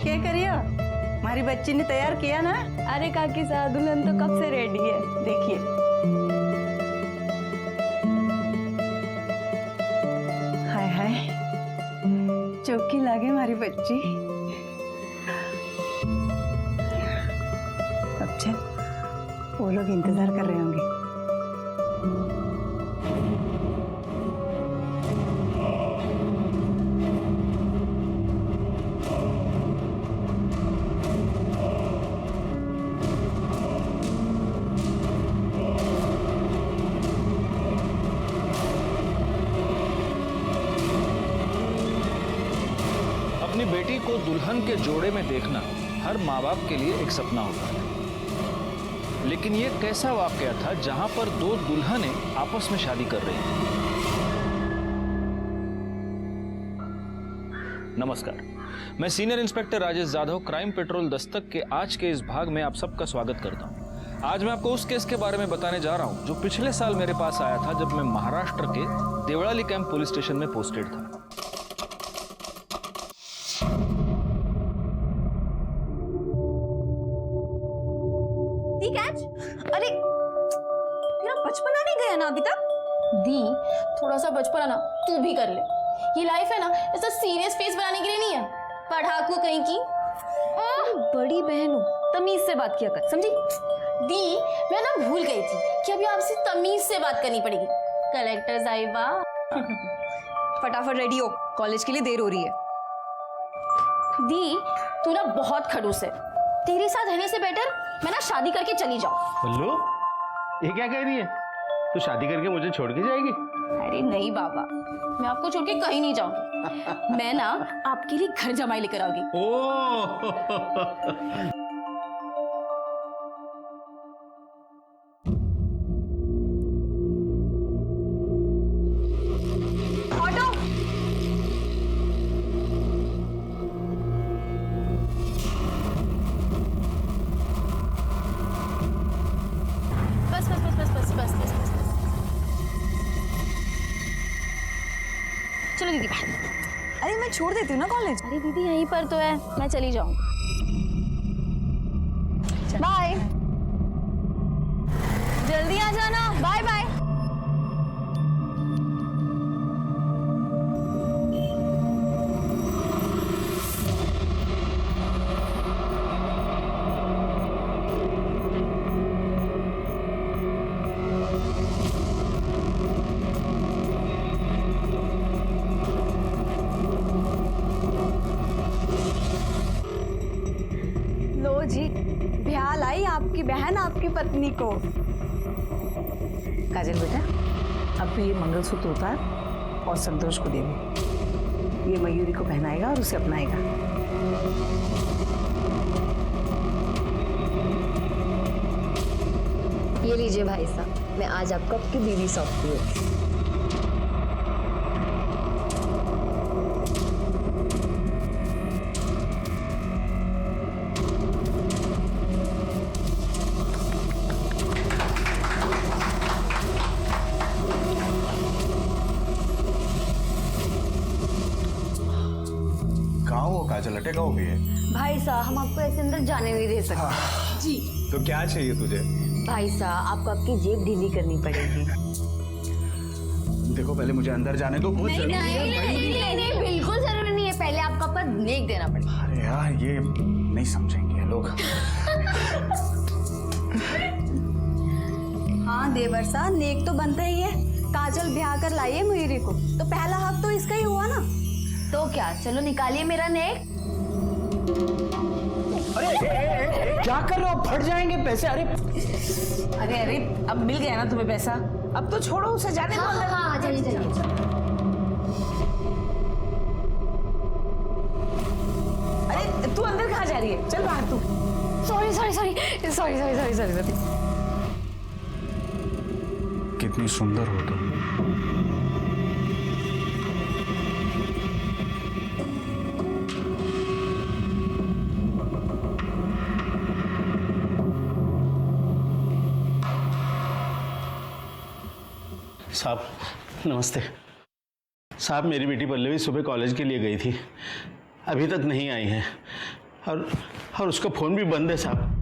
क्या करियो? हमारी बच्ची ने तैयार किया ना? अरे काकी साहब, दुल्हन तो कब से रेडी है, देखिए। हाय हाय, चौकी लागे हमारी बच्ची। अब चल, वो लोग इंतजार कर रहे होंगे। अपनी बेटी को दुल्हन के जोड़े में देखना हर माँ बाप के लिए एक सपना होता है, लेकिन ये कैसा वाकया था जहां पर दो दुल्हनें आपस में शादी कर रही हैं। नमस्कार, मैं senior inspector Rajesh Jadhav, crime petrol Dastak के आज के इस भाग में आप सबका स्वागत करता हूं। आज मैं आपको उस केस के बारे में बताने जा रहा हूं जो पिछले साल मेरे पास आया था जब मैं महाराष्ट्र के देवळाली कैंप पुलिस स्टेशन में पोस्टेड था। अरे तेरा बचपना नहीं गया ना अभी तक? दी, थोड़ा सा बचपना ना तू भी कर ले। ये लाइफ है ना, ऐसा सीरियस फेस बनाने के लिए नहीं है। पढ़ाकू कहीं की। बड़ी बहन हो, तमीज से बात किया कर, समझी? दी, मैं ना भूल गई थी कि अभी आपसे तमीज से बात करनी पड़ेगी। कलेक्टर साहिबा। फटाफट रेडी हो, कॉलेज के लिए देर हो रही है। दी, तू ना बहुत खड़ूस है। तेरे साथ रहने से बेटर मैं ना शादी करके चली जाऊं। बल्लू, ये क्या कह रही है? तू शादी करके मुझे छोड़ के जाएगी? अरे नहीं बाबा, मैं आपको छोड़ के कहीं नहीं जाऊंगी। मैं ना आपके लिए घर जमाई लेकर आऊंगी। ओह चलो दीदी। अरे मैं छोड़ देती हूँ ना कॉलेज। अरे दीदी यहीं पर तो है, मैं चली जाऊंगी। बाय, जल्दी आ जाना। Bye bye. जी, ब्याह लाई आपकी बहन आपकी पत्नी को। काजल बेटा, अब तो ये मंगलसूत्र उतार और संतोष को दे दे। ये मयूरी को पहनाएगा और उसे अपनाएगा। ये लीजिए भाई साहब, मैं आज आपको आपकी बीवी सौंपती हूँ। काजल, अटेका हो गई है। भाई साहब, हम आपको ऐसे अंदर जाने नहीं दे सकते। जी तो क्या चाहिए तुझे? भाई साहब, आपको आपकी जेब ढीली करनी पड़ेगी। देखो, पहले मुझे अंदर जाने दो। नहीं, बिल्कुल जरूरी नहीं है। पहले आपको आपका नेक देना पड़ेगा। अरे यार, ये नहीं समझेंगे लोग। हाँ देवर्षा, नेक तो बनता ही है। काजल ब्याह कर लाई है मयूरी को, तो पहला हक तो इसका ही हुआ ना। तो क्या, चलो निकालिए मेरा नेक। अरे क्या कर रहे हो? फट जाएंगे पैसे। अरे अरे अब मिल गया ना तुम्हें पैसा, अब तो छोड़ो उसे, जाने दो। हाँ, चलिए चलिए। अरे तू अंदर कहाँ जा रही है? चल बाहर तू। सॉरी। कितनी सुंदर हो तुम। साहब नमस्ते। साहब, मेरी बेटी पल्लवी सुबह कॉलेज के लिए गई थी, अभी तक नहीं आई है। और उसका फोन भी बंद है साहब।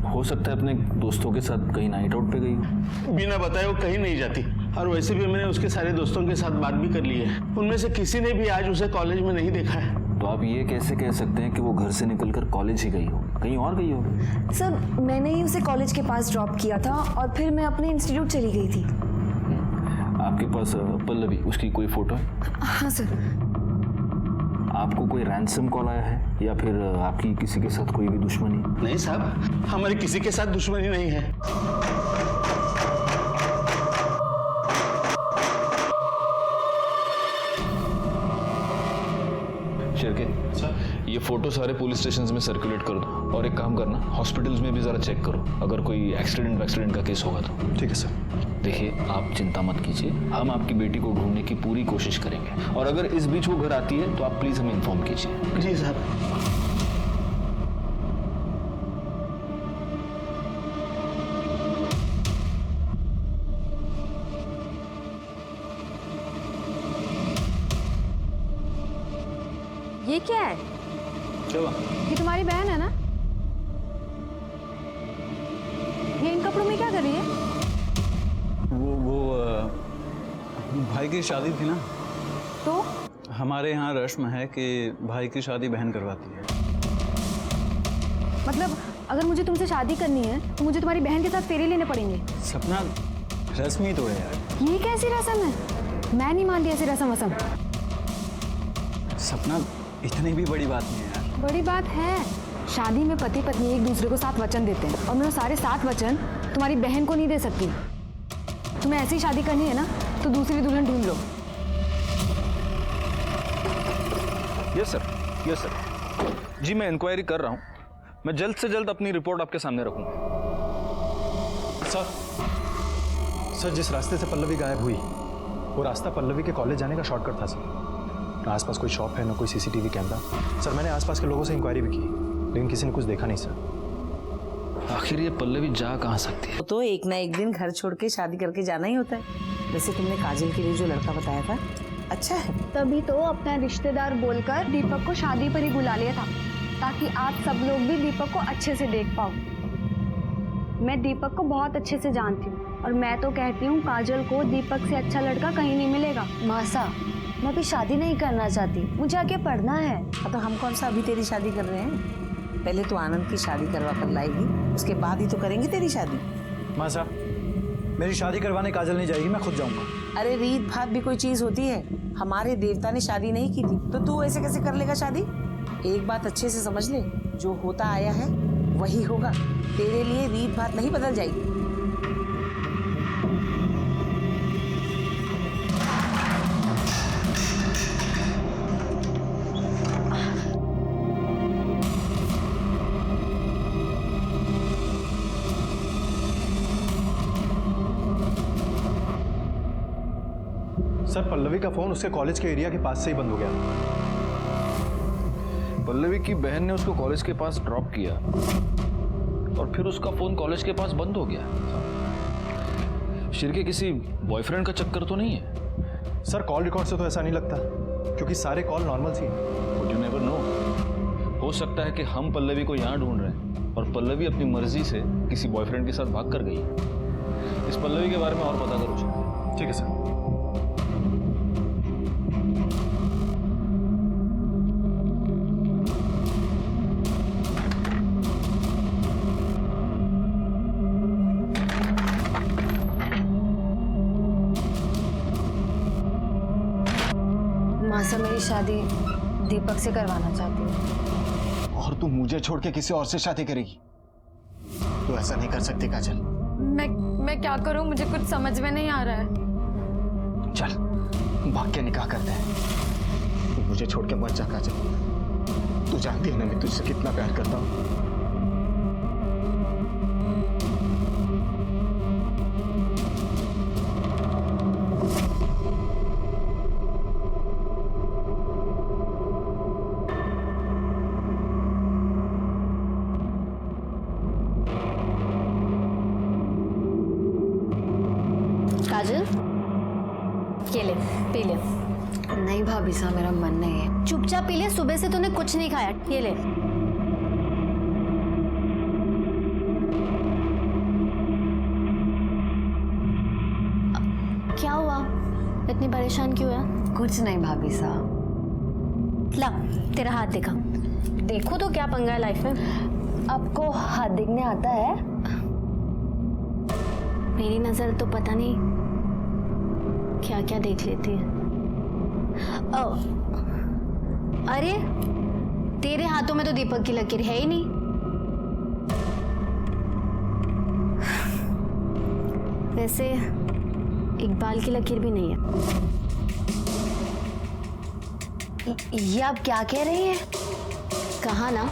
हो सकता है अपने दोस्तों के साथ कहीं नाइट आउट पे गई हो। बिना बताए वो कहीं नहीं जाती, और वैसे भी मैंने उसके सारे दोस्तों के साथ बात भी कर ली है। उनमें से किसी ने भी आज उसे कॉलेज में नहीं देखा है। तो आप ये कैसे कह सकते हैं कि वो घर से निकलकर कॉलेज ही गई हो? कहीं और गई हो? सर मैंने ही उसे कॉलेज के पास ड्रॉप किया था और फिर मैं अपने इंस्टीट्यूट चली गई थी। आपके पास पल्लवी, उसकी कोई फोटो है? हाँ सर। आपको कोई रैंसम कॉल आया है या फिर आपकी किसी के साथ कोई भी दुश्मनी? नहीं साहब, हमारी किसी के साथ दुश्मनी नहीं है। शिरके, ये फोटो सारे पुलिस स्टेशन में सर्कुलेट कर दो, और एक काम करना, हॉस्पिटल्स में भी जरा चेक करो, अगर कोई एक्सीडेंट का केस होगा तो। ठीक है सर। देखिए, आप चिंता मत कीजिए, हम आपकी बेटी को ढूंढने की पूरी कोशिश करेंगे, और अगर इस बीच वो घर आती है तो आप प्लीज हमें इन्फॉर्म कीजिए। जी साहब। ये क्या है? चलो। ये तुम्हारी बहन है ना? ये इन कपड़ों में क्या कर रही है? वो भाई की शादी थी ना, तो हमारे यहाँ रस्म है कि भाई की शादी बहन करवाती है। मतलब अगर मुझे तुमसे शादी करनी है तो मुझे तुम्हारी बहन के साथ फेरे लेने पड़ेंगे? सपना, रस्म ही तो है यार। ये कैसी रस्म है? मैं नहीं मानती ऐसी रस्म वसम। सपना, इतनी भी बड़ी बात नहीं है यार। बड़ी बात है। शादी में पति पत्नी एक दूसरे को 7 वचन देते हैं, और मैं वो सारे 7 वचन तुम्हारी बहन को नहीं दे सकती। तुम्हें ऐसी शादी करनी है ना तो दूसरी दुल्हन ढूंढ लो। Yes sir. जी मैं इंक्वायरी कर रहा हूँ, मैं जल्द से जल्द अपनी रिपोर्ट आपके सामने रखूँगा। सर जिस रास्ते से पल्लवी गायब हुई वो रास्ता पल्लवी के कॉलेज जाने का शॉर्टकट था सर। ना आसपास कोई शॉप है, ना कोई सीसीटीवी कैमरा। सर मैंने आसपास के लोगों से इंक्वायरी भी की, लेकिन किसी ने कुछ देखा नहीं सर। आखिर ये पल्लवी जा कहाँ सकती है? तो एक ना एक दिन घर छोड़ के शादी करके जाना ही होता है। वैसे तुमने काजल के लिए जो लड़का बताया था अच्छा है। तभी तो अपना रिश्तेदार बोलकर दीपक को शादी पर ही बुला लिया था, ताकि आप सब लोग भी दीपक को अच्छे से देख पाओ। मैं दीपक को बहुत अच्छे से जानती हूँ, और मैं तो कहती हूँ काजल को दीपक से अच्छा लड़का कहीं नहीं मिलेगा। मासा, मैं भी शादी नहीं करना चाहती, मुझे आगे पढ़ना है। तो हम कौन सा अभी तेरी शादी कर रहे हैं? पहले तो आनंद की शादी करवा कर लाएगी, उसके बाद ही तो करेंगे तेरी शादी। माँ साहब, मेरी शादी करवाने काजल नहीं जाएगी, मैं खुद जाऊंगा। अरे रीत भात भी कोई चीज होती है? हमारे देवता ने शादी नहीं की थी, तो तू ऐसे कैसे कर लेगा शादी? एक बात अच्छे से समझ ले, जो होता आया है वही होगा। तेरे लिए रीत भात नहीं बदल जाएगी। सर पल्लवी का फोन उसके कॉलेज के एरिया के पास से ही बंद हो गया। पल्लवी की बहन ने उसको कॉलेज के पास ड्रॉप किया और फिर उसका फोन कॉलेज के पास बंद हो गया। शिर के किसी बॉयफ्रेंड का चक्कर तो नहीं है? सर कॉल रिकॉर्ड से तो ऐसा नहीं लगता, क्योंकि सारे कॉल नॉर्मल सी। बट यू नेवर नो, हो सकता है कि हम पल्लवी को यहाँ ढूंढ रहे हैं और पल्लवी अपनी मर्जी से किसी बॉयफ्रेंड के साथ भाग कर गई है। इस पल्लवी के बारे में और पता करो। ठीक है सर। मासा, मेरी शादी दीपक से करवाना चाहती हूँ। और तू मुझे छोड़ के किसी और से शादी करेगी? तू ऐसा नहीं कर सकती काजल। मैं क्या करूं, मुझे कुछ समझ में नहीं आ रहा है। चल भाग के निकाह करते हैं। तू मुझे छोड़ के मत जा काजल। तू जानती है ना मैं तुझसे कितना प्यार करता हूँ। काजल, ये ले, पी ले। नहीं भाभी साहब, मेरा मन नहीं है। चुपचाप पी ले, सुबह से तूने कुछ नहीं खाया। ये ले। इतनी परेशान क्यों है? कुछ नहीं भाभी साहब। ला तेरा हाथ दिखा, देखो तो क्या पंगा है लाइफ में। आपको हाथ देखने आता है? मेरी नजर तो पता नहीं क्या क्या देख लेती है। ओ, अरे तेरे हाथों में तो दीपक की लकीर है ही नहीं। वैसे इकबाल की लकीर भी नहीं है। ये आप क्या कह रही हैं? कहा ना,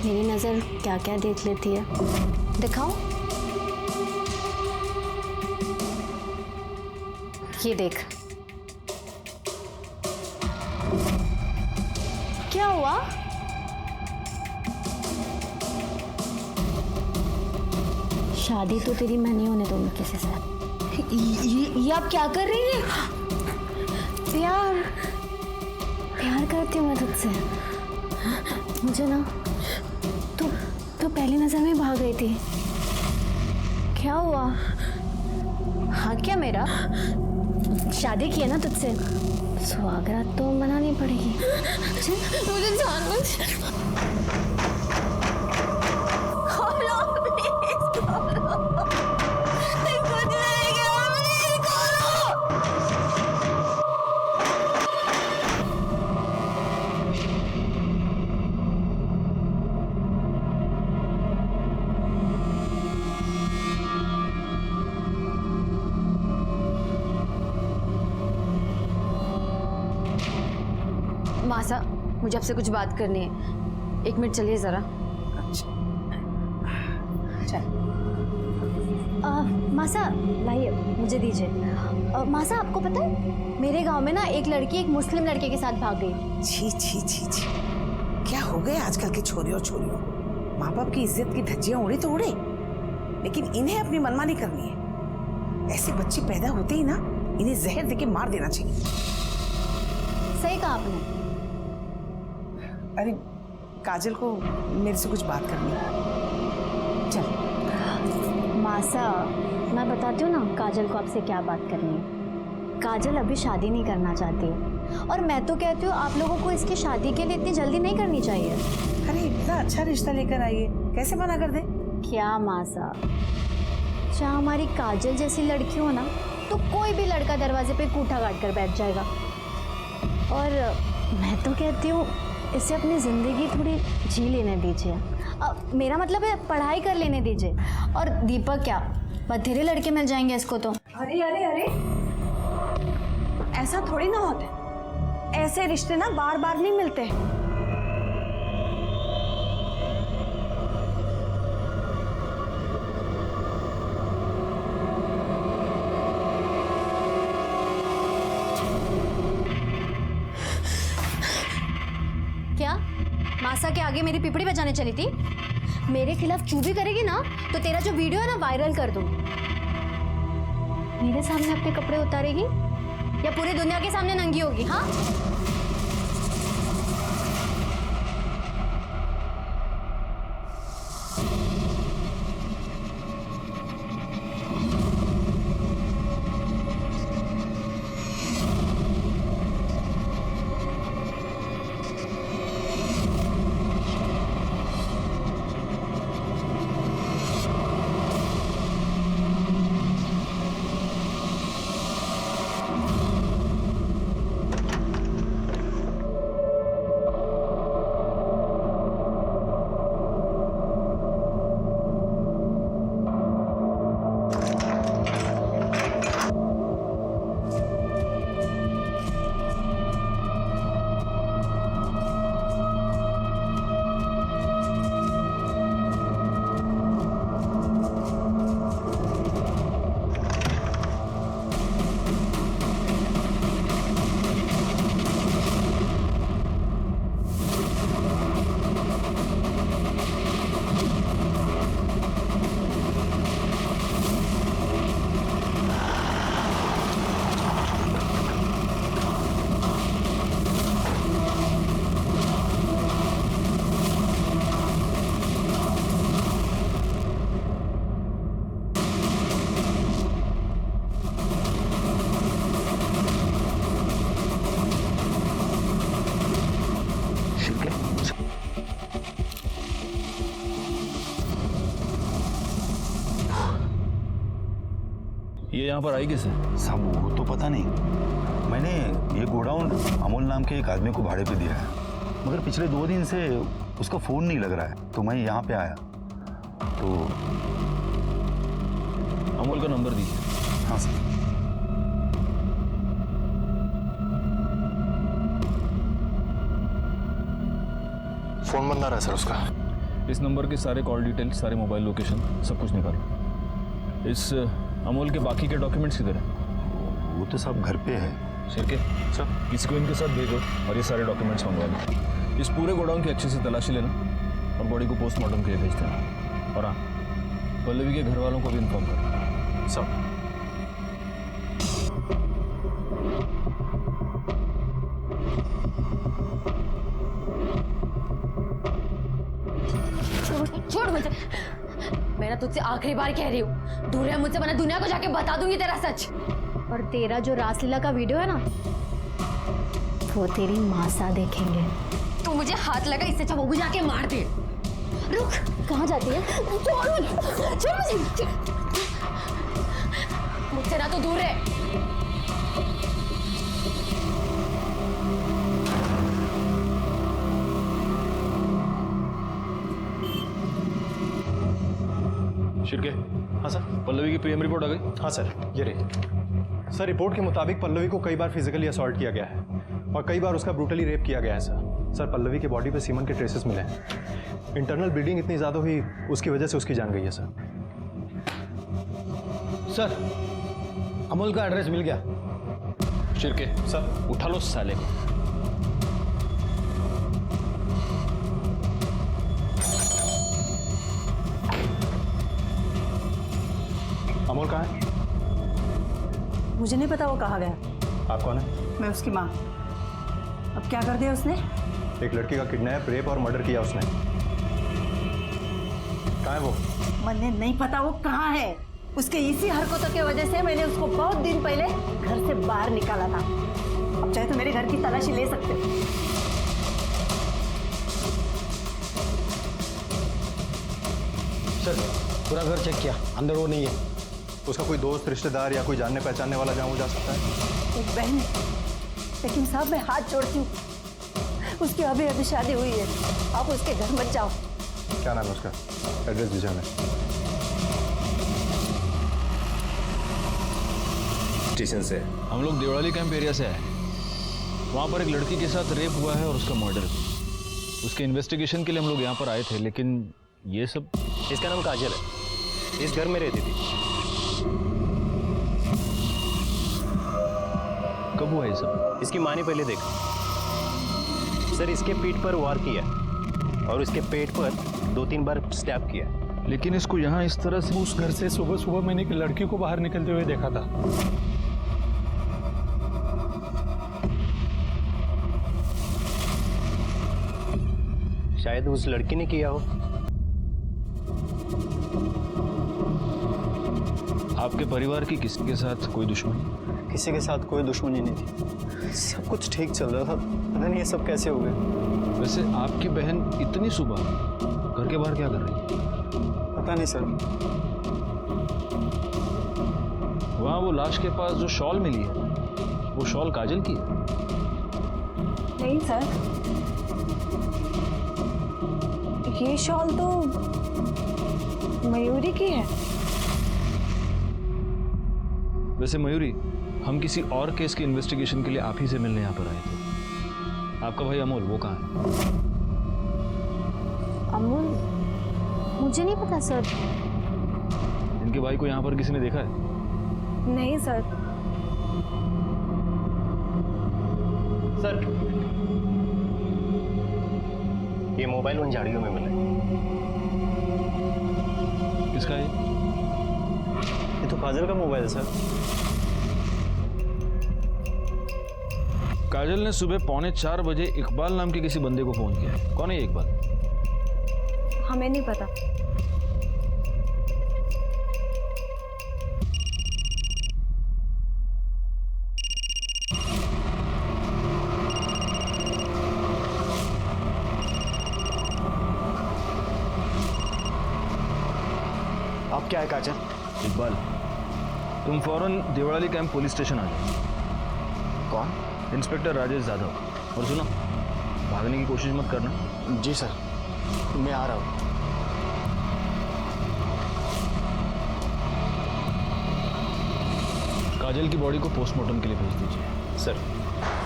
मेरी नजर क्या क्या देख लेती है। दिखाओ, ये देख। क्या हुआ? शादी तो तेरी मैं नहीं होने दूंगी किसी से। ये आप क्या कर रही हैं? प्यार प्यार करती हूँ मैं तुझसे। मुझे ना तू पहली नजर में भाग गई थी। क्या हुआ? हाँ क्या मेरा शादी की है ना तुझसे, स्वागत तो मनानी पड़ेगी। मुझे जानबूझ मासा, मुझे आपसे कुछ बात करनी है। 1 मिनट चलिए जरा। मासा लाइए, मुझे दीजिए। मासा आपको पता है मेरे गांव में ना एक लड़की एक मुस्लिम लड़के के साथ भाग गई। छी छी छी छी, क्या हो गए आजकल के छोरियों छोरियों को? माँ बाप की इज्जत की धज्जियां उड़े तो उड़े, लेकिन इन्हें अपनी मनमानी करनी है। ऐसे बच्चे पैदा होते ही ना इन्हें जहर देके मार देना चाहिए। सही कहा आपने। अरे काजल को मेरे से कुछ बात करनी है। चल मासा, मैं बताती हूँ ना काजल को आपसे क्या बात करनी है। काजल अभी शादी नहीं करना चाहती है, और मैं तो कहती हूँ आप लोगों को इसकी शादी के लिए इतनी जल्दी नहीं करनी चाहिए। अरे इतना अच्छा रिश्ता लेकर आइए, कैसे मना कर दे? क्या मासा, जहाँ हमारी काजल जैसी लड़की हो ना तो कोई भी लड़का दरवाजे पे कूठा काट कर बैठ जाएगा। और मैं तो कहती हूँ इसे अपनी ज़िंदगी थोड़ी जी लेने दीजिए। मेरा मतलब है पढ़ाई कर लेने दीजिए। और दीपक क्या, बथेरे लड़के मिल जाएंगे इसको तो। अरे अरे अरे, ऐसा थोड़ी ना होता है। ऐसे रिश्ते ना बार बार नहीं मिलते। क्या मासा के आगे मेरी पिपड़ी बजाने चली थी? मेरे खिलाफ चूभी करेगी ना तो तेरा जो वीडियो है ना वायरल कर दूंगी। मेरे सामने अपने कपड़े उतारेगी या पूरी दुनिया के सामने नंगी होगी? हाँ, ये यहाँ पर आई किसे? सब वो तो पता नहीं। मैंने ये गोडाउन अमोल नाम के एक आदमी को भाड़े पे दिया है, मगर पिछले 2 दिन से उसका फ़ोन नहीं लग रहा है, तो मैं यहाँ पे आया। तो अमोल का नंबर दीजिए। हाँ सर। फ़ोन बंद आ रहा है सर उसका। इस नंबर के सारे कॉल डिटेल्स, सारे मोबाइल लोकेशन, सब कुछ निकालो। इस अमोल के बाकी के डॉक्यूमेंट्स किधर हैं? वो तो सब घर पे है। शिरके सर, किसी को इनके साथ भेजो और ये सारे डॉक्यूमेंट्स मंगवा लो। इस पूरे गोडाउन की अच्छे से तलाशी लेना और बॉडी को पोस्टमार्टम के लिए भेज देना। और हाँ, पल्लवी के घर वालों को भी इन्फॉर्म करना। सब छोड़ मुझे, मैं ना तुझसे आखिरी बार कह रही हूँ, दूर है मुझसे, वरना दुनिया को जाके बता दूंगी तेरा सच। और तेरा जो रासलीला का वीडियो है ना, वो तेरी मासा देखेंगे। तू मुझे हाथ लगा, इससे अच्छा वो भी जाके मार दे। रुक, कहाँ जाती है? छोड़ मुझे, मुझसे ना तो दूर है। शिरके, हाँ सर। पल्लवी की पीएम रिपोर्ट आ गई? हाँ सर, ये रही। सर, रिपोर्ट के मुताबिक पल्लवी को कई बार फिजिकली असॉल्ट किया गया है और कई बार उसका ब्रूटली रेप किया गया है सर। पल्लवी की बॉडी पे सीमन के ट्रेसेस मिले हैं। इंटरनल ब्लीडिंग इतनी ज़्यादा हुई, उसकी वजह से उसकी जान गई है सर। सर, अमोल का एड्रेस मिल गया। शिरके सर, उठा लो साले को। अमोल कहाँ है? मुझे नहीं पता वो कहाँ गया। आप कौन है? मैं उसकी माँ। अब क्या कर दिया उसने? एक लड़की का किडनैप, रेप और मर्डर किया उसने। कहाँ है वो? मुझे नहीं पता वो कहाँ है। उसके इसी हरकतों की वजह से मैंने उसको बहुत दिन पहले घर से बाहर निकाला था। अब चाहे तो मेरे घर की तलाशी ले सकते हो। सर, पूरा घर चेक किया, अंदर वो नहीं है। उसका कोई दोस्त, रिश्तेदार या कोई जानने पहचानने वाला जहाँ वो जा सकता है? एक बहन है, लेकिन साहब मैं हाथ जोड़ती हूँ, उसकी अभी अभी शादी हुई है। आप उसके घर मत जाओ। क्या नाम है उसका? एड्रेस दीजिए हमें। स्टेशन से हम लोग देवड़ाली कैंप एरिया से आए। वहाँ पर एक लड़की के साथ रेप हुआ है और उसका मर्डर। उसके इन्वेस्टिगेशन के लिए हम लोग यहाँ पर आए थे, लेकिन ये सब। इसका नाम काजल है, इस घर में रहती थी। कब हुआ ये सब? इसकी माँ ने पहले देखा सर, इसके पीठ पर वार किया और इसके पेट पर 2-3 बार स्टैब किया। लेकिन इसको यहाँ इस तरह से उस घर से सुबह सुबह मैंने एक लड़की को बाहर निकलते हुए देखा था। शायद उस लड़की ने किया हो। आपके परिवार की किसी के साथ कोई दुश्मनी? किसी के साथ कोई दुश्मनी नहीं थी, सब कुछ ठीक चल रहा था। पता नहीं ये सब कैसे हो गए। वैसे आपकी बहन इतनी सुबह घर के बाहर क्या कर रही है? पता नहीं सर। वहाँ वो लाश के पास जो शॉल मिली है, वो शॉल काजल की है? नहीं सर, ये शॉल तो मयूरी की है। वैसे मयूरी, हम किसी और केस की इन्वेस्टिगेशन के लिए आप ही से मिलने यहाँ पर आए थे। आपका भाई अमोल, वो कहाँ है? अमोल, मुझे नहीं पता सर। इनके भाई को यहाँ पर किसी ने देखा है? नहीं सर। सर, ये मोबाइल उन झाड़ियों में मिला है। किसका है? ये तो काजल का मोबाइल है सर। काजल ने सुबह 3:45 बजे इकबाल नाम के किसी बंदे को फोन किया है। कौन है ये इकबाल? हमें नहीं पता। आप क्या है काजल? इकबाल, तुम फौरन देवड़ाली कैंप पुलिस स्टेशन आ जाओ। कौन? इंस्पेक्टर राजेश जाधव। और सुनो, भागने की कोशिश मत करना। जी सर, मैं आ रहा हूँ। काजल की बॉडी को पोस्टमार्टम के लिए भेज दीजिए। सर,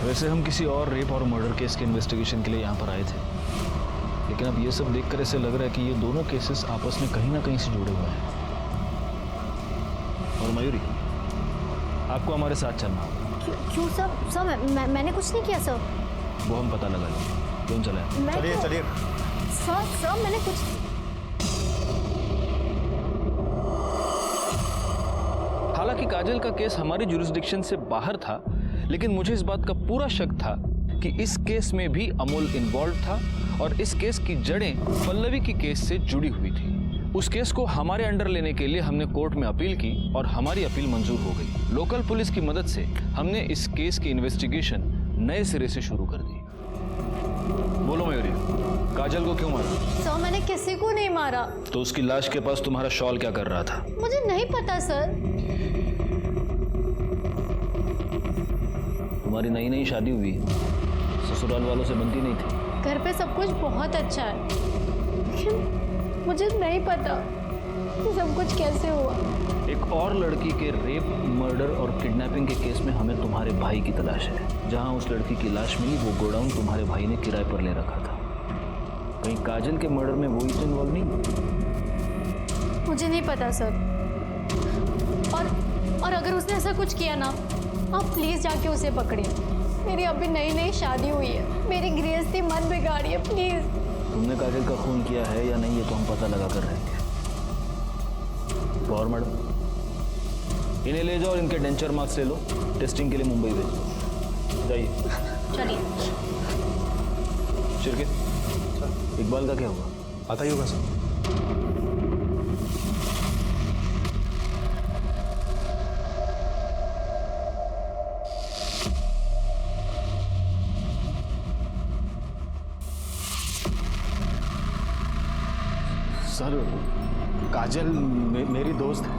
वैसे हम किसी और रेप और मर्डर केस के इन्वेस्टिगेशन के लिए यहाँ पर आए थे, लेकिन अब ये सब देखकर ऐसे लग रहा है कि ये दोनों केसेस आपस में कहीं ना कहीं से जुड़े हुए हैं। और मयूरी, आपको हमारे साथ चलना होगा। क्यों सर? सर मैंने कुछ नहीं किया सर। वो हम पता लगा लेंगे। क्यों चले? चलिए चलिए। सर मैंने कुछ। हालांकि काजल का केस हमारी जुरिस्डिक्शन से बाहर था, लेकिन मुझे इस बात का पूरा शक था कि इस केस में भी अमोल इन्वॉल्व था और इस केस की जड़ें पल्लवी की केस से जुड़ी हुई थी। उस केस को हमारे अंडर लेने के लिए हमने कोर्ट में अपील की और हमारी अपील मंजूर हो गई। लोकल पुलिस की मदद से हमने इस केस की इन्वेस्टिगेशन नए सिरे से शुरू कर दी। बोलो मयूरी, काजल को क्यों मारा? सर मैंने किसी को नहीं मारा। तो उसकी लाश के पास तुम्हारा शॉल क्या कर रहा था? मुझे नहीं पता सर। तुम्हारी नई नई शादी हुई है, ससुराल वालों से बनती नहीं थी। घर पे सब कुछ बहुत अच्छा है, लेकिन मुझे नहीं पता कि सब कुछ कैसे हुआ। एक और लड़की के रेप, मर्डर और किडनैपिंग के केस में हमें तुम्हारे भाई की तलाश है। जहां उस लड़की की लाश मिली वो गोडाउन तुम्हारे भाई ने किराए पर ले रखा था। कहीं काजल के मर्डर में वो ही तो इन्वॉल्व नहीं? मुझे नहीं पता सर। और अगर उसने ऐसा कुछ किया ना, आप प्लीज जाके उसे पकड़िए। मेरी अभी नई नई शादी हुई है, मेरी गृहस्थी मत बिगाड़िए प्लीज। तुमने काजल का खून किया है या नहीं, ये तो हम पता लगा कर रहेंगे। और मैडम, इन्हें ले जाओ और इनके डेंचर मार्क्स ले लो, टेस्टिंग के लिए मुंबई भेजो। जाइए। चलिए। शिरके, इकबाल का क्या हुआ? आता ही होगा सर। सर, काजल मेरी दोस्त है।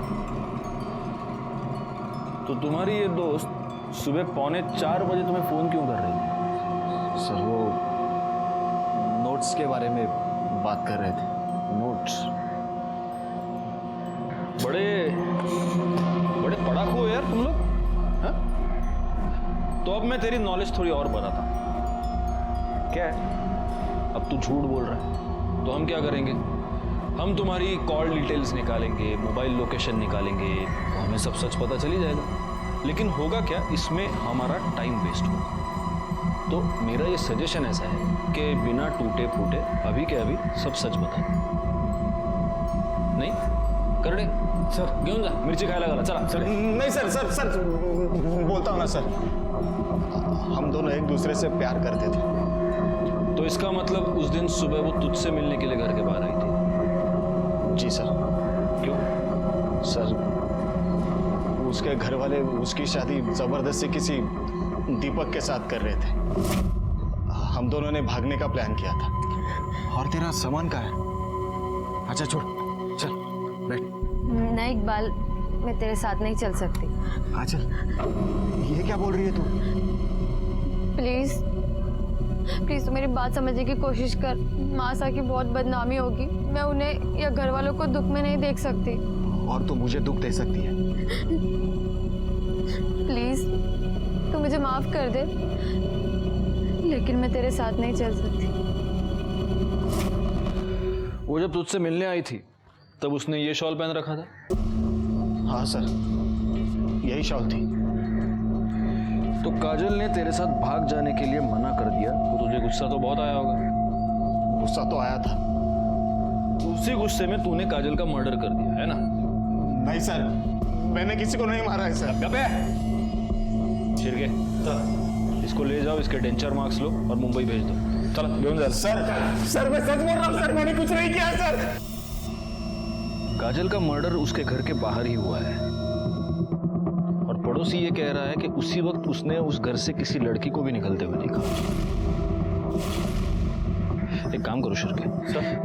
तो तुम्हारी ये दोस्त सुबह 3:45 बजे तुम्हें फोन क्यों कर रही थी? सर, वो नोट्स के बारे में बात कर रहे थे। नोट्स? बड़े पढ़ाकू हो यार तुम लोग, हाँ? तो अब मैं तेरी नॉलेज थोड़ी और बढ़ाता हूं। क्या है? अब तू झूठ बोल रहा है, तो हम क्या करेंगे? हम तुम्हारी कॉल डिटेल्स निकालेंगे, मोबाइल लोकेशन निकालेंगे, तो हमें सब सच पता चली जाएगा। लेकिन होगा क्या, इसमें हमारा टाइम वेस्ट होगा। तो मेरा ये सजेशन ऐसा है कि बिना टूटे फूटे अभी के अभी सब सच बता। नहीं करड़े सर, घेऊन जा, मिर्ची खायला घाला, चला। सर नहीं, सर सर सर बोलता हूँ ना सर, हम दोनों एक दूसरे से प्यार करते थे। तो इसका मतलब उस दिन सुबह वो तुझसे मिलने के लिए घर के बाहर आई थी? जी सर। क्यों? सर, उसके घर वाले उसकी शादी जबरदस्ती किसी दीपक के साथ कर रहे थे। हम दोनों ने भागने का प्लान किया था। और तेरा सामान कहाँ है? अच्छा छोड़, चल बैठ। नहीं इकबाल, मैं तेरे साथ नहीं चल सकती। चल, ये क्या बोल रही है तू? प्लीज प्लीज तू मेरी बात समझने की कोशिश कर। मासा की बहुत बदनामी होगी, मैं उन्हें या घर वालों को दुख में नहीं देख सकती। और तू मुझे दुख दे सकती है। प्लीज तू मुझे माफ कर दे, लेकिन मैं तेरे साथ नहीं चल सकती। वो जब तुझसे मिलने आई थी तब उसने ये शॉल पहन रखा था? हाँ सर, यही शॉल थी। तो काजल ने तेरे साथ भाग जाने के लिए मना कर दिया तो तुझे गुस्सा तो बहुत आया होगा? गुस्सा तो आया था। उसी गुस्से में तूने काजल का मर्डर कर दिया है ना? नहीं सर, मैंने किसी को नहीं मारा है सर। गप्पे! छिरके, इसको ले जाओ, इसके डेंचर मार्क्स लो और मुंबई भेज दो। चलो घेऊन जा। सर मैं सच बोल रहा हूँ सर, मैंने कुछ नहीं किया सर। काजल का मर्डर उसके घर के बाहर ही हुआ है और पड़ोसी ये कह रहा है कि उसी वक्त उसने उस घर से किसी लड़की को भी निकलते हुए देखा। एक काम करो शिरके,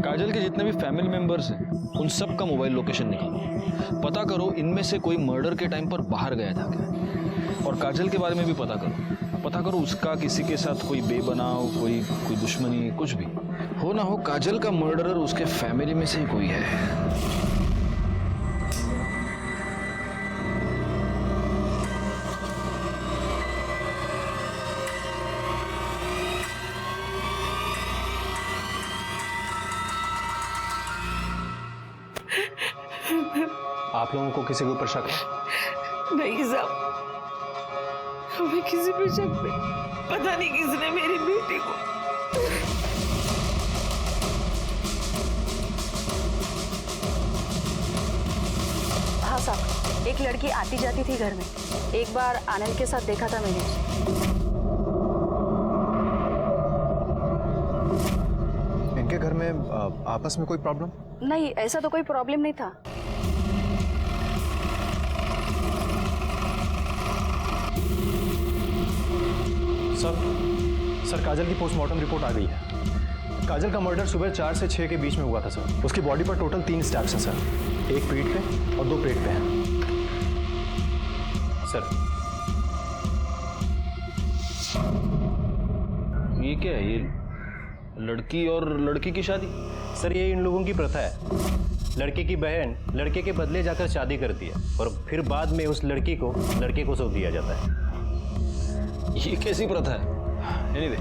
काजल के जितने भी फैमिली मेंबर्स हैं उन सब का मोबाइल लोकेशन निकालो, पता करो इनमें से कोई मर्डर के टाइम पर बाहर गया था क्या, और काजल के बारे में भी पता करो उसका किसी के साथ कोई बेबनाव, कोई दुश्मनी, कुछ भी हो ना हो, काजल का मर्डरर उसके फैमिली में से ही कोई है। आप लोगों को किसी के ऊपर शक है? नहीं साहब, हमें किसी पे शक नहीं। पता नहीं किसने मेरी बेटी को। हाँ साहब, एक लड़की आती जाती थी घर में। एक बार आनंद के साथ देखा था मैंने उसे। इनके घर में आपस में कोई प्रॉब्लम? नहीं, ऐसा तो कोई प्रॉब्लम नहीं था। सर काजल की पोस्टमार्टम रिपोर्ट आ गई है। काजल का मर्डर सुबह 4 से 6 के बीच में हुआ था सर। उसकी बॉडी पर टोटल 3 स्टैब्स हैं सर, एक पीठ पे और 2 पेट पे हैं सर। ये क्या है, ये लड़की और लड़की की शादी? सर ये इन लोगों की प्रथा है। लड़के की बहन लड़के के बदले जाकर शादी करती है और फिर बाद में उस लड़की को लड़के को सौंप दिया जाता है। ये कैसी प्रथा है? एनीवे,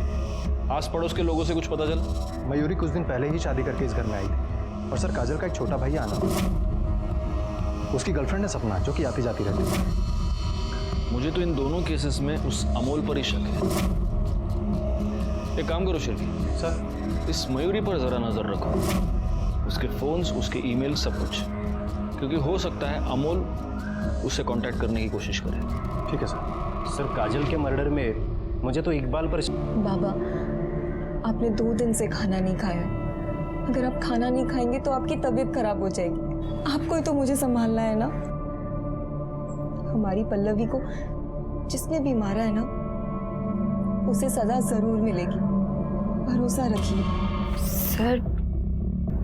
आस पड़ोस के लोगों से कुछ पता चला? मयूरी कुछ दिन पहले ही शादी करके इस घर में आई थी। और सर काजल का एक छोटा भाई आनंद, उसकी गर्लफ्रेंड है सपना, जो कि आती जाती रहती है। मुझे तो इन दोनों केसेस में उस अमोल पर ही शक है। एक काम करो शिल्पी सर, इस मयूरी पर जरा नजर रखो, उसके फोन्स, उसके ईमेल, सब कुछ, क्योंकि हो सकता है अमोल उससे कांटेक्ट करने की कोशिश करे। ठीक है सर। सर काजल के मर्डर में मुझे तो इकबाल पर। बाबा, आपने 2 दिन से खाना नहीं खाया। अगर आप खाना नहीं खाएंगे तो आपकी तबीयत खराब हो जाएगी। आपको ही तो मुझे संभालना है ना। हमारी पल्लवी को जिसने भी मारा है ना, उसे सजा जरूर मिलेगी, भरोसा रखिए। सर,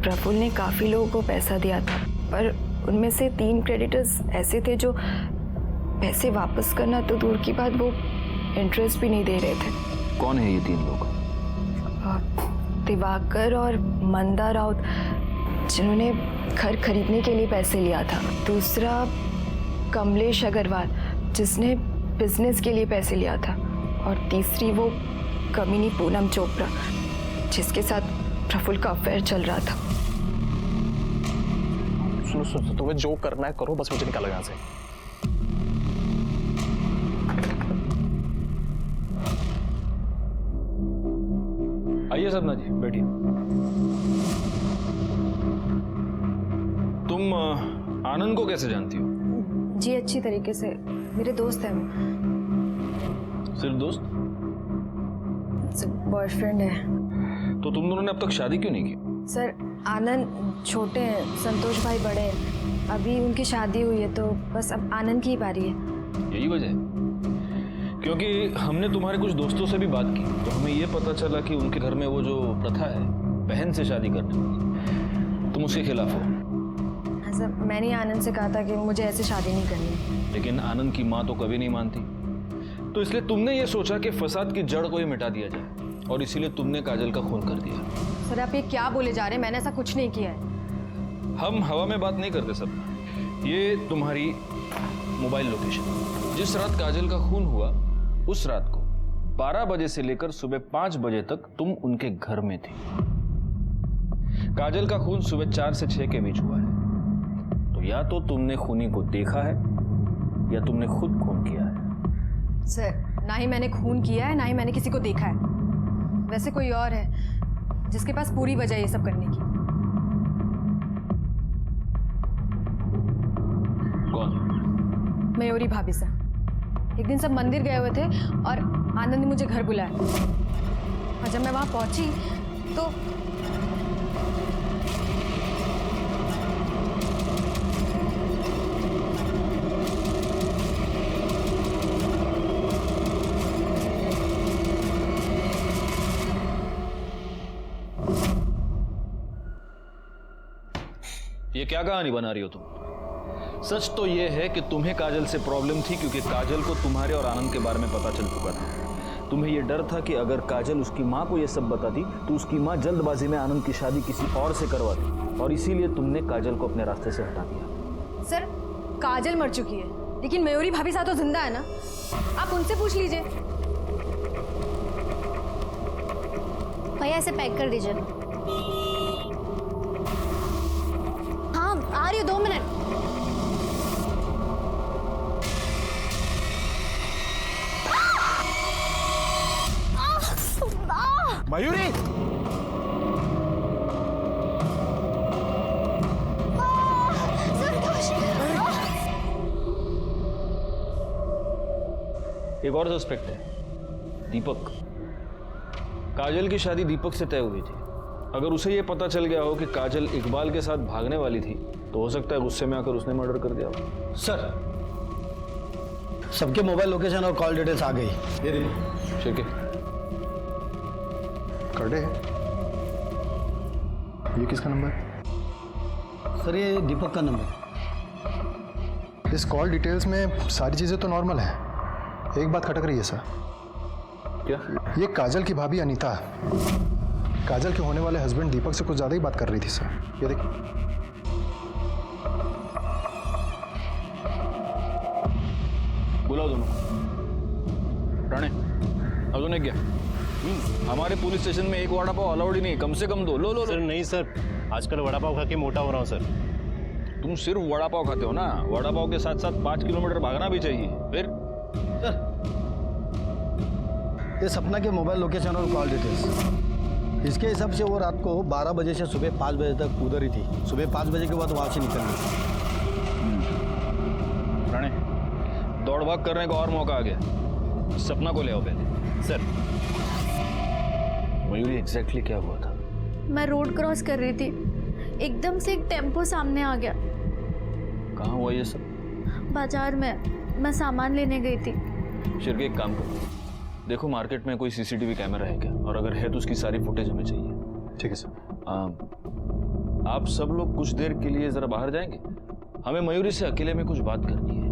प्रफुल्ल ने काफी लोगों को पैसा दिया था, पर उनमें से 3 क्रेडिटर्स ऐसे थे जो पैसे वापस करना तो दूर की बात, वो इंटरेस्ट भी नहीं दे रहे थे। कौन है ये 3 लोग? दिवाकर और मंदा राउत, जिन्होंने घर खरीदने के लिए पैसे लिया था। दूसरा कमलेश अग्रवाल, जिसने बिजनेस के लिए पैसे लिया था। और तीसरी वो कमीनी पूनम चोपड़ा, जिसके साथ प्रफुल्ल का अफेयर चल रहा था। सुनो, तुम्हें जो करना है करो, बस मुझे निकालो यहाँ से। आइए सपना जी, बैठिए। तुम आनंद को कैसे जानती हो? जी अच्छी तरीके से, मेरे दोस्त हैं वो। सिर्फ दोस्त? बॉयफ्रेंड है। तो तुम दोनों ने अब तक शादी क्यों नहीं की? सर आनंद छोटे हैं, संतोष भाई बड़े हैं। अभी उनकी शादी हुई है तो बस अब आनंद की ही बारी है। यही वजह है? क्योंकि हमने तुम्हारे कुछ दोस्तों से भी बात की तो हमें ये पता चला कि उनके घर में वो जो प्रथा है बहन से शादी करने, तुम उसके खिलाफ हो। हाँ सर, मैंने आनंद से कहा था कि मुझे ऐसे शादी नहीं करनी। लेकिन आनंद की माँ तो कभी नहीं मानती, तो इसलिए तुमने ये सोचा कि फसाद की जड़ को ही मिटा दिया जाए, और इसीलिए तुमने काजल का खून कर दिया। सर आप ये क्या बोले जा रहे हैं? मैंने ऐसा कुछ नहीं किया है। हम हवा में बात नहीं करते सब। ये तुम्हारी मोबाइल लोकेशन, जिस रात काजल का खून हुआ उस रात को 12 बजे से लेकर सुबह 5 बजे तक तुम उनके घर में थे। काजल का खून सुबह 4 से 6 के बीच हुआ है, तो या तो तुमने खूनी को देखा है या तुमने खुद खून किया है। सर ना ही मैंने खून किया है, ना ही मैंने किसी को देखा है। वैसे कोई और है जिसके पास पूरी वजह ये सब करने की। कौन? मयूरी भाभी सर। एक दिन सब मंदिर गए हुए थे और आनंद ने मुझे घर बुलाया, और जब मैं वहां पहुंची तो ये क्या कहानी बना रही हो तुम? सच तो ये है कि तुम्हें काजल से प्रॉब्लम थी क्योंकि काजल को तुम्हारे और आनंद के बारे में पता चल चुका था। तुम्हें ये डर था कि अगर काजल उसकी माँ को ये सब बताती तो उसकी माँ जल्दबाजी में आनंद की शादी किसी और से करवाती, और इसीलिए तुमने काजल को अपने रास्ते से हटा दिया। सर, काजल मर चुकी है, लेकिन मयूरी भाभी साथ तो जिंदा है ना, आप उनसे पूछ लीजिए। भैया इसे पैक कर दीजिए। हाँ आ रही हूँ, 2 मिनट। मयूरी, एक और सस्पेक्ट है, दीपक। काजल की शादी दीपक से तय हुई थी। अगर उसे यह पता चल गया हो कि काजल इकबाल के साथ भागने वाली थी तो हो सकता है गुस्से में आकर उसने मर्डर कर दिया हो। सर, सबके मोबाइल लोकेशन और कॉल डिटेल्स आ गई। ये देखो शिरके, कर्डे है। ये किसका नंबर है? सर ये दीपक का नंबर। इस कॉल डिटेल्स में सारी चीजें तो नॉर्मल हैं। एक बात खटक रही है सर। क्या? ये काजल की भाभी अनीता काजल के होने वाले हस्बैंड दीपक से कुछ ज्यादा ही बात कर रही थी सर। ये देखिए। बुलाओ दोनों। राणे, अजून एक क्या? हमारे पुलिस स्टेशन में एक वड़ा पाव अलाउड ही नहीं, कम से कम 2। लो लो सर नहीं सर, आजकल वड़ा पाव खा के मोटा हो रहा हूँ सर। तुम सिर्फ वड़ा पाव खाते हो ना, वड़ा पाव के साथ साथ 5 किलोमीटर भागना भी चाहिए। फिर सर, ये सपना के मोबाइल लोकेशन और कॉल डिटेल्स, इसके हिसाब से वो रात को 12 बजे से सुबह 5 बजे तक उधर ही थी। सुबह 5 बजे के बाद वहाँ से निकल गई। राणे, दौड़ भाग करने का और मौका आ गया। सपना को ले आओ पहले। सर मयूरी, एग्जैक्टली क्या हुआ था? मैं रोड क्रॉस कर रही थी, एकदम से एक टेम्पो सामने आ गया। कहाँ हुआ ये सब? बाजार में, मैं सामान लेने गई थी। शिरके, एक काम करो, देखो मार्केट में कोई सीसीटीवी कैमरा है क्या, और अगर है तो उसकी सारी फुटेज हमें चाहिए। ठीक है सर। आप सब लोग कुछ देर के लिए जरा बाहर जाएंगे? हमें मयूरी से अकेले में कुछ बात करनी है।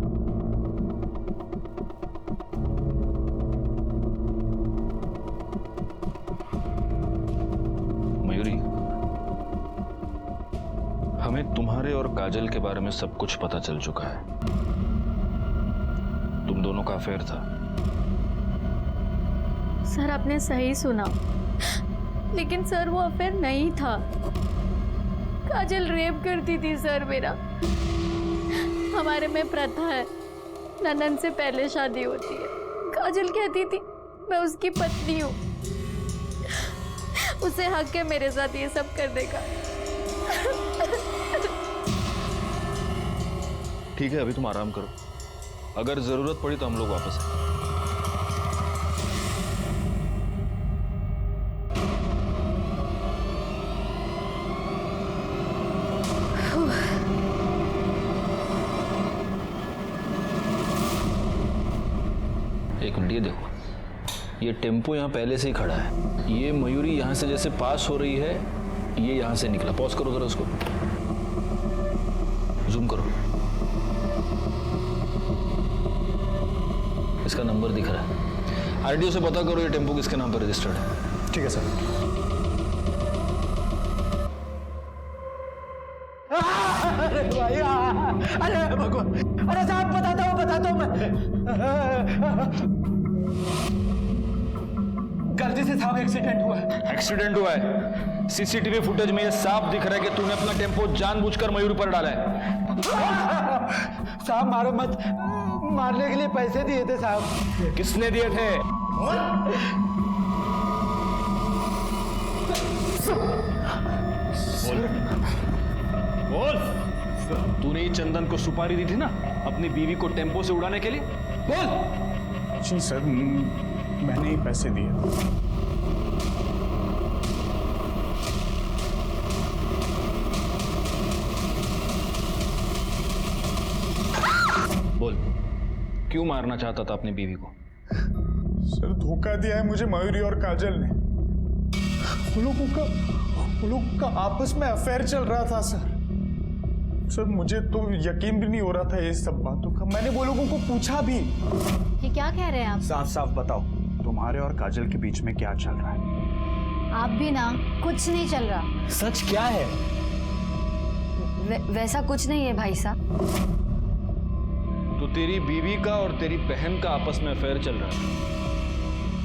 मयूरी, हमें तुम्हारे और काजल के बारे में सब कुछ पता चल चुका है। तुम दोनों का अफेयर था। सर आपने सही सुना, लेकिन सर वो अफेयर नहीं था। काजल रेप करती थी सर मेरा। हमारे में प्रथा है, ननन से पहले शादी होती है। काजल कहती थी मैं उसकी पत्नी हूँ, उसे हक है मेरे साथ ये सब करने का। ठीक है, अभी तुम आराम करो, अगर जरूरत पड़ी तो हम लोग वापस आएंगे। एक मिनट, ये देखो, ये टेम्पो यहाँ पहले से ही खड़ा है। ये मयूरी यहाँ से जैसे पास हो रही है, ये यहाँ से निकला। पॉज करो जरा उसको, जूम करो। इसका नंबर दिख रहा है। आरटीओ से पता करो ये टेम्पो किसके नाम पर रजिस्टर्ड है। ठीक है सर। अरे भाई, अरे भगवान, अरे साहब बताता हूँ मैं। गलती से साहब एक्सीडेंट हुआ है। एक्सीडेंट हुआ है? सीसीटीवी फुटेज में ये साफ दिख रहा है कि तूने अपना टेम्पो जानबूझकर मयूरी पर डाला है। साहब मारो मत, मारने के लिए पैसे दिए थे साहब। किसने दिए थे? बोल। तूने ही चंदन को सुपारी दी थी ना अपनी बीवी को टेम्पो से उड़ाने के लिए? बोल। जी सर, मैंने ही पैसे दिए। बोल, क्यों मारना चाहता था अपनी बीवी को? सर धोखा दिया है मुझे मयूरी और काजल ने। उन लोगों का आपस में अफेयर चल रहा था सर। सर मुझे तो यकीन भी नहीं हो रहा था ये सब बातों का। मैंने वो लोगों को पूछा भी। ये क्या कह रहे हैं आप? साफ साफ बताओ, तुम्हारे और काजल के बीच में क्या चल रहा है? आप भी ना, कुछ नहीं चल रहा। सच क्या है? वैसा कुछ नहीं है भाई साहब। तो तेरी बीवी का और तेरी बहन का आपस में अफेयर चल रहा है,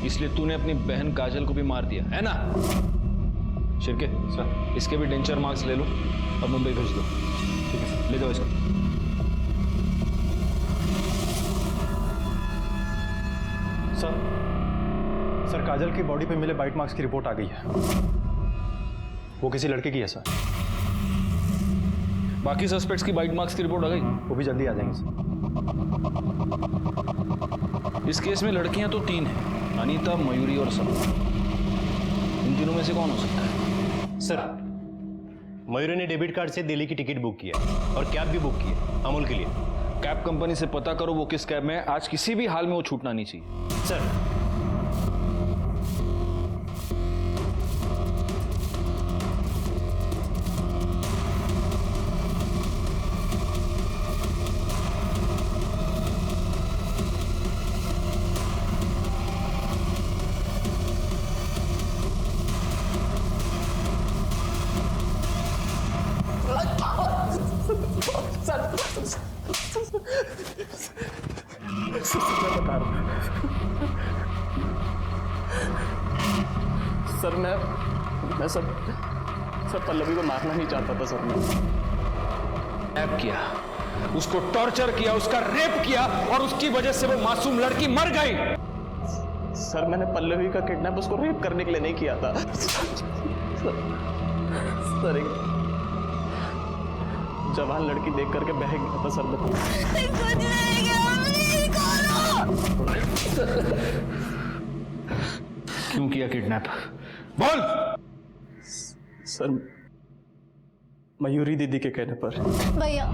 इसलिए तूने अपनी बहन काजल को भी मार दिया है ना? शिर्के सर, इसके भी डेंचर मार्क्स ले लो और मुंबई भेज दो। ठीक है, ले जाओ इसको। सर काजल की बॉडी पे मिले बाइट मार्क्स की रिपोर्ट आ गई है। वो किसी लड़के की है सर। बाकी सस्पेक्ट्स की बाइट मार्क्स की रिपोर्ट आ गई? वो भी जल्दी आ जाएंगे सर। इस केस में लड़कियां तो 3 हैं, अनीता, मयूरी और सब। इन तीनों में से कौन हो सकता है? सर, मयूरी ने डेबिट कार्ड से दिल्ली की टिकट बुक किया और कैब भी बुक की है अमूल के लिए। कैब कंपनी से पता करो वो किस कैब में है। आज किसी भी हाल में वो छूटना नहीं चाहिए। सर, सर मैं सर पल्लवी को मारना नहीं चाहता था सर। मैं रैप किया, उसको टॉर्चर किया, उसका रेप किया और उसकी वजह से वो मासूम लड़की मर गई। सर मैंने पल्लवी का किडनैप उसको रेप करने के लिए नहीं किया था। सर एक जवान लड़की देख करके बह गया था सर। क्यों किया किडनैप? बोल। सर मयूरी दीदी के कहने पर। भैया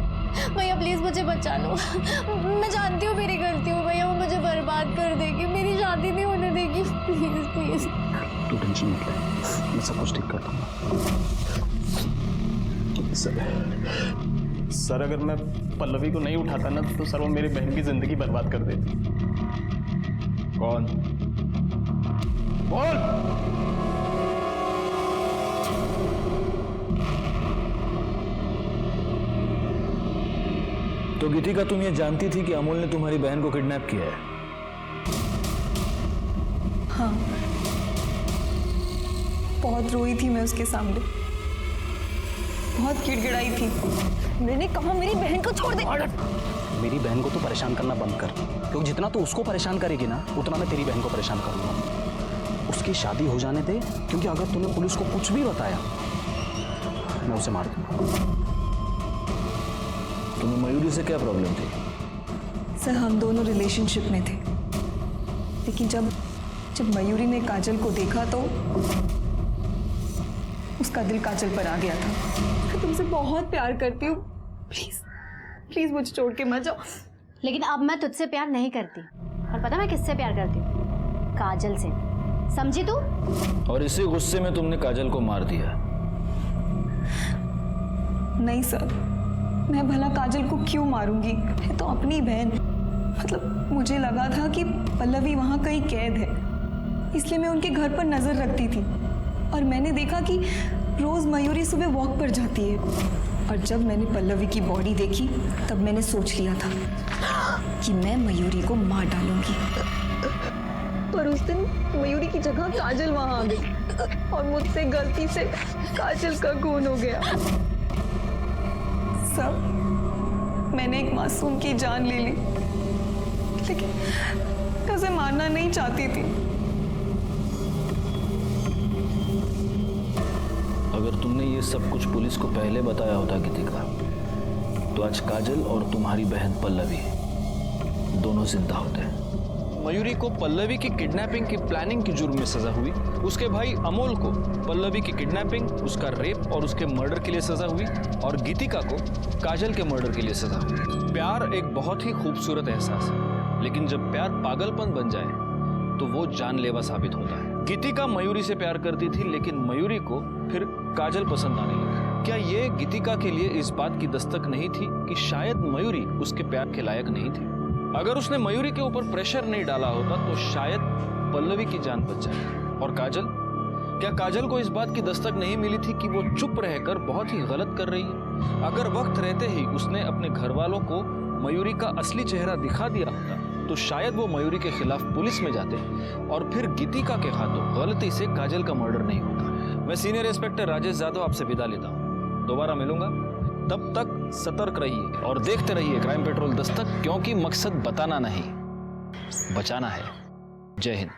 भैया प्लीज मुझे बचा लो। मैं जानती हूँ मेरी गलती हो भैया, वो मुझे बर्बाद कर देगी, मेरी शादी नहीं होने देगी। Please please. तू टेंशन मत ले, मैं सब कुछ ठीक कर दूंगा। सर अगर मैं पल्लवी को नहीं उठाता ना तो सर वो मेरी बहन की जिंदगी बर्बाद कर देती। कौन? बोल। तो गीतिका, तुम ये जानती थी कि अमूल ने तुम्हारी बहन को किडनैप किया है? हाँ, बहुत रोई थी मैं उसके सामने, बहुत गिड़गिड़ाई थी। मैंने कहा मेरी बहन को छोड़ दे। मेरी बहन को तो परेशान करना बंद कर, क्योंकि जितना तू उसको परेशान करेगी ना उतना मैं तेरी बहन को परेशान करूंगा। उसकी शादी हो जाने दे, क्योंकि अगर तूने पुलिस को कुछ भी बताया मैं उसे मार दूंगा। तुम्हें मयूरी से क्या प्रॉब्लम थी? सर हम दोनों रिलेशनशिप में थे, लेकिन जब मयूरी ने काजल को देखा तो उसका दिल काजल पर आ गया था। मैं तुमसे बहुत प्यार करती हूँ, प्लीज प्लीज मुझे छोड़ के मत जाओ। लेकिन अब मैं तुझसे प्यार नहीं करती, और पता मैं किससे प्यार करती हूँ? काजल से, समझी तू? और इसी गुस्से में तुमने काजल को मार दिया? नहीं सर, मैं भला काजल को क्यों मारूंगी? मैं तो अपनी बहन, मतलब मुझे लगा था कि पल्लवी वहाँ कहीं कैद है, इसलिए मैं उनके घर पर नजर रखती थी। और मैंने देखा कि रोज मयूरी सुबह वॉक पर जाती है, और जब मैंने पल्लवी की बॉडी देखी तब मैंने सोच लिया था कि मैं मयूरी को मार डालूंगी। पर उस दिन मयूरी की जगह काजल वहां आ गई और मुझसे गलती से काजल का खून हो गया। सब मैंने एक मासूम की जान ले ली, लेकिन मैं उसे मारना नहीं चाहती थी। अगर तुमने ये सब कुछ पुलिस को पहले बताया होता गीतिका, तो आज काजल और तुम्हारी बहन पल्लवी दोनों जिंदा होते। मयूरी को पल्लवी की किडनैपिंग की प्लानिंग की जुर्म में सजा हुई, उसके भाई अमोल को पल्लवी की किडनैपिंग, उसका रेप और उसके मर्डर के लिए सजा हुई, और गीतिका को काजल के मर्डर के लिए सजा हुई। प्यार एक बहुत ही खूबसूरत एहसास है, लेकिन जब प्यार पागलपन बन जाए तो वो जानलेवा साबित होता है। गीतिका मयूरी से प्यार करती थी, लेकिन मयूरी को फिर काजल पसंद आने लगी। क्या ये गीतिका के लिए इस बात की दस्तक नहीं थी कि शायद मयूरी उसके प्यार के लायक नहीं थी? अगर उसने मयूरी के ऊपर प्रेशर नहीं डाला होता तो शायद पल्लवी की जान बच जाए। और काजल, क्या काजल को इस बात की दस्तक नहीं मिली थी कि वो चुप रहकर बहुत ही गलत कर रही है? अगर वक्त रहते ही उसने अपने घर वालों को मयूरी का असली चेहरा दिखा दिया होता तो शायद वो मयूरी के खिलाफ पुलिस में जाते और फिर गीतिका के हाथों गलती से काजल का मर्डर नहीं होता। मैं सीनियर इंस्पेक्टर राजेश यादव आपसे विदा लेता हूँ। दोबारा मिलूंगा, तब तक सतर्क रहिए और देखते रहिए क्राइम पेट्रोल दस्तक, क्योंकि मकसद बताना नहीं, बचाना है। जय हिंद।